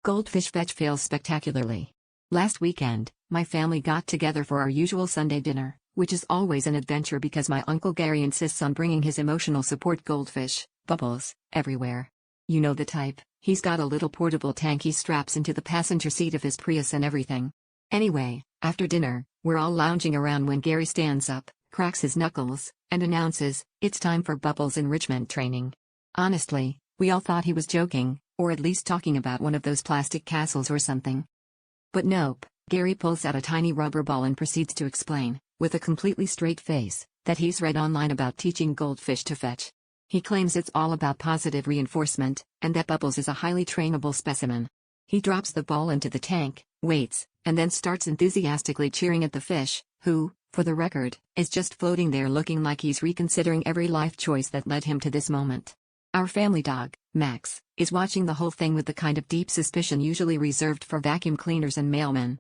Goldfish fetch fails spectacularly. Last weekend, my family got together for our usual Sunday dinner, which is always an adventure because my Uncle Gary insists on bringing his emotional support goldfish, Bubbles, everywhere. You know the type, he's got a little portable tank he straps into the passenger seat of his Prius and everything. Anyway, after dinner, we're all lounging around when Gary stands up, cracks his knuckles, and announces, "It's time for Bubbles enrichment training." Honestly, we all thought he was joking, or at least talking about one of those plastic castles or something. But nope, Gary pulls out a tiny rubber ball and proceeds to explain, with a completely straight face, that he's read online about teaching goldfish to fetch. He claims it's all about positive reinforcement, and that Bubbles is a highly trainable specimen. He drops the ball into the tank, waits, and then starts enthusiastically cheering at the fish, who, for the record, is just floating there looking like he's reconsidering every life choice that led him to this moment. Our family dog, Max, is watching the whole thing with the kind of deep suspicion usually reserved for vacuum cleaners and mailmen.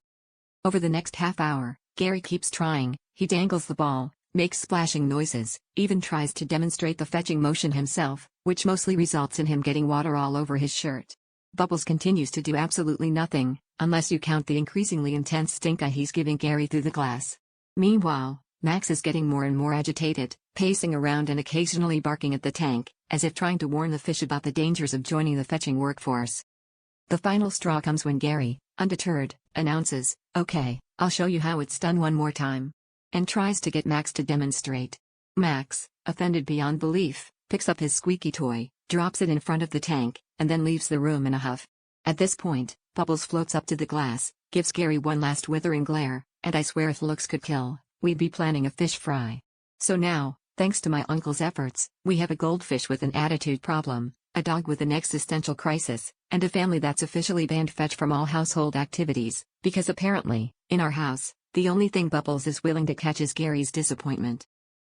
Over the next half hour, Gary keeps trying. He dangles the ball, makes splashing noises, even tries to demonstrate the fetching motion himself, which mostly results in him getting water all over his shirt. Bubbles continues to do absolutely nothing, unless you count the increasingly intense stink eye he's giving Gary through the glass. Meanwhile, Max is getting more and more agitated, pacing around and occasionally barking at the tank, as if trying to warn the fish about the dangers of joining the fetching workforce. The final straw comes when Gary, undeterred, announces, "Okay, I'll show you how it's done one more time," and tries to get Max to demonstrate. Max, offended beyond belief, picks up his squeaky toy, drops it in front of the tank, and then leaves the room in a huff. At this point, Bubbles floats up to the glass, gives Gary one last withering glare, and I swear if looks could kill, we'd be planning a fish fry. So now, thanks to my uncle's efforts, we have a goldfish with an attitude problem, a dog with an existential crisis, and a family that's officially banned fetch from all household activities, because apparently, in our house, the only thing Bubbles is willing to catch is Gary's disappointment.